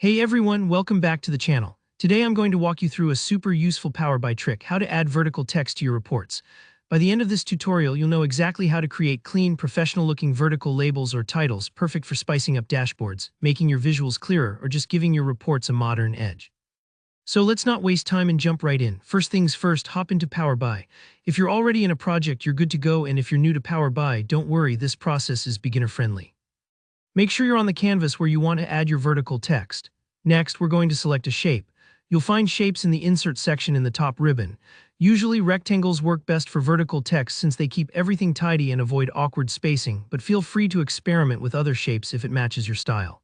Hey everyone, welcome back to the channel. Today I'm going to walk you through a super useful Power BI trick, how to add vertical text to your reports. By the end of this tutorial, you'll know exactly how to create clean, professional-looking vertical labels or titles, perfect for spicing up dashboards, making your visuals clearer, or just giving your reports a modern edge. So let's not waste time and jump right in. First things first, hop into Power BI. If you're already in a project, you're good to go, and if you're new to Power BI, don't worry, this process is beginner-friendly. Make sure you're on the canvas where you want to add your vertical text. Next, we're going to select a shape. You'll find shapes in the Insert section in the top ribbon. Usually, rectangles work best for vertical text since they keep everything tidy and avoid awkward spacing, but feel free to experiment with other shapes if it matches your style.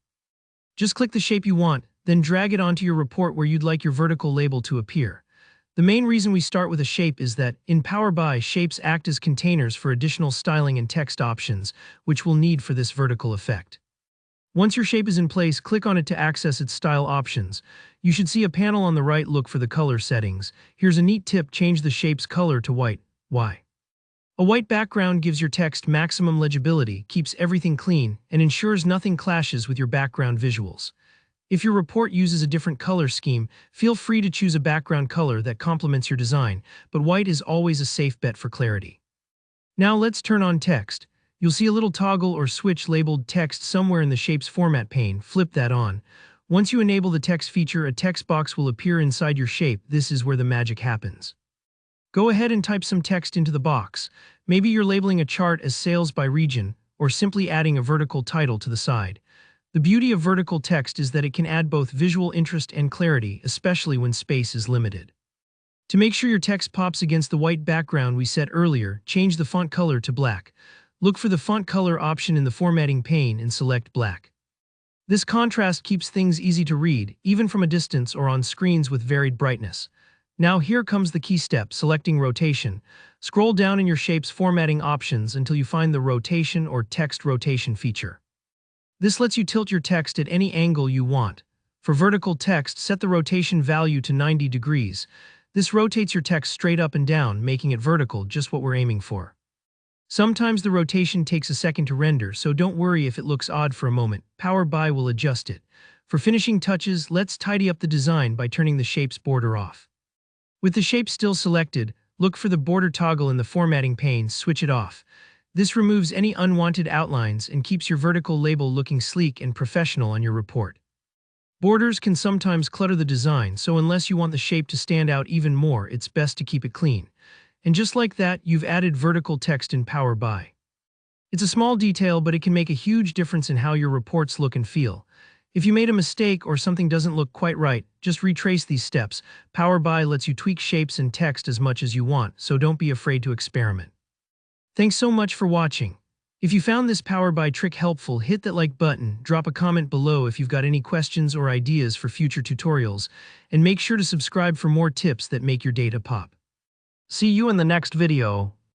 Just click the shape you want, then drag it onto your report where you'd like your vertical label to appear. The main reason we start with a shape is that, in Power BI, shapes act as containers for additional styling and text options, which we'll need for this vertical effect. Once your shape is in place, click on it to access its style options. You should see a panel on the right. Look for the color settings. Here's a neat tip: change the shape's color to white. Why? A white background gives your text maximum legibility, keeps everything clean, and ensures nothing clashes with your background visuals. If your report uses a different color scheme, feel free to choose a background color that complements your design, but white is always a safe bet for clarity. Now let's turn on text. You'll see a little toggle or switch labeled text somewhere in the Shapes Format pane. Flip that on. Once you enable the text feature, a text box will appear inside your shape. This is where the magic happens. Go ahead and type some text into the box. Maybe you're labeling a chart as sales by region, or simply adding a vertical title to the side. The beauty of vertical text is that it can add both visual interest and clarity, especially when space is limited. To make sure your text pops against the white background we set earlier, change the font color to black. Look for the font color option in the formatting pane and select black. This contrast keeps things easy to read, even from a distance or on screens with varied brightness. Now here comes the key step: selecting rotation. Scroll down in your shape's formatting options until you find the rotation or text rotation feature. This lets you tilt your text at any angle you want. For vertical text, set the rotation value to 90 degrees. This rotates your text straight up and down, making it vertical, just what we're aiming for. Sometimes the rotation takes a second to render, so don't worry if it looks odd for a moment. Power BI will adjust it. For finishing touches, let's tidy up the design by turning the shape's border off. With the shape still selected, look for the border toggle in the formatting pane. Switch it off. This removes any unwanted outlines and keeps your vertical label looking sleek and professional on your report. Borders can sometimes clutter the design, so unless you want the shape to stand out even more, it's best to keep it clean. And just like that, you've added vertical text in Power BI. It's a small detail, but it can make a huge difference in how your reports look and feel. If you made a mistake or something doesn't look quite right, just retrace these steps. Power BI lets you tweak shapes and text as much as you want, so don't be afraid to experiment. Thanks so much for watching. If you found this Power BI trick helpful, hit that like button, drop a comment below if you've got any questions or ideas for future tutorials, and make sure to subscribe for more tips that make your data pop. See you in the next video.